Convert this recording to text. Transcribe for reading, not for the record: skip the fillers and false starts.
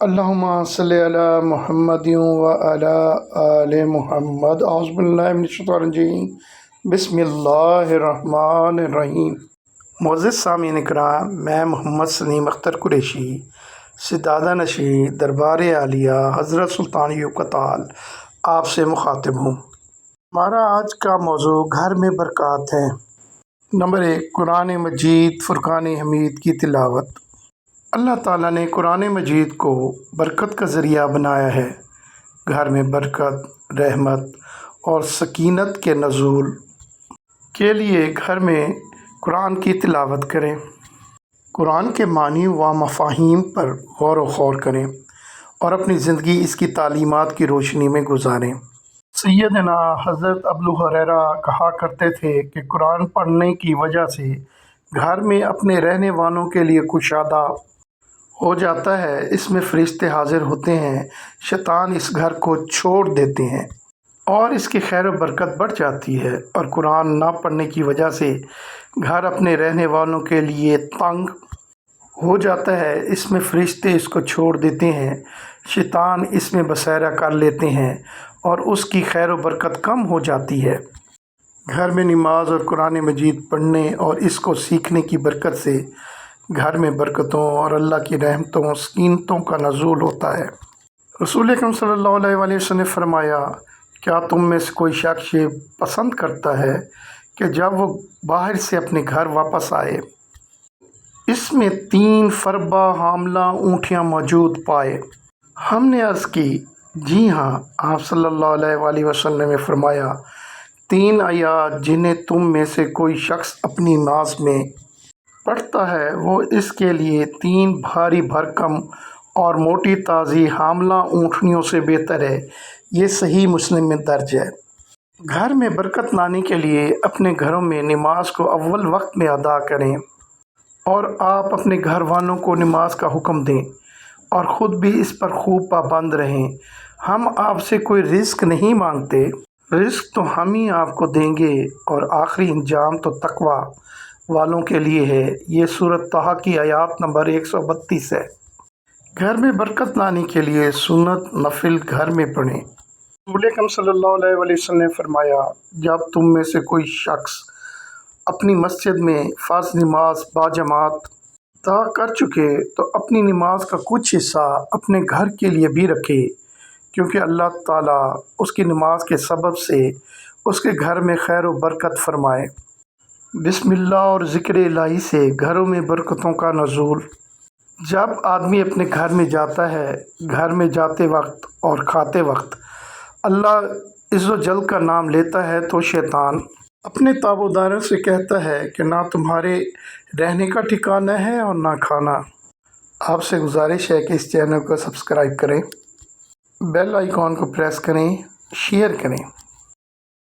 اللہم صلی علی محمد و علی آل محمد۔ اعوذ باللہ من الشیطان الرجیم، بسم اللہ الرحمن الرحیم۔ معزز سامعین کرام، میں محمد سلیم اختر قریشی، سدادہ نشین دربار عالیہ حضرت سلطان ایوب کتال آپ سے مخاطب ہوں۔ ہمارا آج کا موضوع گھر میں برکات ہے۔ نمبر 1، قرآن مجید فرقان حمید کی تلاوت۔ اللہ تعالیٰ نے قرآن مجید کو برکت کا ذریعہ بنایا ہے۔ گھر میں برکت، رحمت اور سکینت کے نزول کے لیے گھر میں قرآن کی تلاوت کریں، قرآن کے معنی و مفاہیم پر غور و خوض کریں اور اپنی زندگی اس کی تعلیمات کی روشنی میں گزاریں۔ سیدنا حضرت ابو ہریرہ کہا کرتے تھے کہ قرآن پڑھنے کی وجہ سے گھر میں اپنے رہنے والوں کے لیے کشادہ ہو جاتا ہے۔ اس میں فرشتے حاضر ہوتے ہیں، شیطان اس گھر کو چھوڑ دیتے ہیں اور اس کی خیر و برکت بڑھ جاتی ہے۔ اور قرآن نہ پڑھنے کی وجہ سے گھر اپنے رہنے والوں کے لیے تنگ ہو جاتا ہے۔ اس میں فرشتے اس کو چھوڑ دیتے ہیں، شیطان اس میں بسیرا کر لیتے ہیں اور اس کی خیر و برکت کم ہو جاتی ہے۔ گھر میں نماز اور قرآن مجید پڑھنے اور اس کو سیکھنے کی برکت سے گھر میں برکتوں اور اللہ کی رحمتوں سکینتوں کا نزول ہوتا ہے۔ رسول اکرم صلی اللہ علیہ وآلہ وسلم نے فرمایا، کیا تم میں سے کوئی شخص یہ پسند کرتا ہے کہ جب وہ باہر سے اپنے گھر واپس آئے اس میں 3 فربہ حاملہ اونٹیاں موجود پائے؟ ہم نے عرض کی، جی ہاں۔ آپ صلی اللہ علیہ وآلہ وسلم نے فرمایا، 3 آیات جنہیں تم میں سے کوئی شخص اپنی نماز میں پڑھتا ہے وہ اس کے لیے 3 بھاری بھرکم اور موٹی تازی حاملہ اونٹنیوں سے بہتر ہے۔ یہ صحیح مسلم میں درج ہے۔ گھر میں برکت لانے کے لیے اپنے گھروں میں نماز کو اول وقت میں ادا کریں اور آپ اپنے گھر والوں کو نماز کا حکم دیں اور خود بھی اس پر خوب پابند رہیں۔ ہم آپ سے کوئی رزق نہیں مانگتے، رزق تو ہم ہی آپ کو دیں گے اور آخری انجام تو تقویٰ والوں کے لیے ہے۔ یہ سورۃ طٰہٰ کی آیات نمبر 132 ہے۔ گھر میں برکت لانے کے لیے سنت نفل گھر میں پڑھیں۔ رسول اکرم صلی اللہ علیہ وآلہ وسلم نے فرمایا، جب تم میں سے کوئی شخص اپنی مسجد میں فرض نماز باجماعت ادا کر چکے تو اپنی نماز کا کچھ حصہ اپنے گھر کے لیے بھی رکھے، کیونکہ اللہ تعالیٰ اس کی نماز کے سبب سے اس کے گھر میں خیر و برکت فرمائے۔ بسم اللہ اور ذکر الہی سے گھروں میں برکتوں کا نزول۔ جب آدمی اپنے گھر میں جاتا ہے، گھر میں جاتے وقت اور کھاتے وقت اللہ عز و جل کا نام لیتا ہے تو شیطان اپنے تابعداروں سے کہتا ہے کہ نہ تمہارے رہنے کا ٹھکانہ ہے اور نہ کھانا۔ آپ سے گزارش ہے کہ اس چینل کو سبسکرائب کریں، بیل آئیکن کو پریس کریں، شیئر کریں۔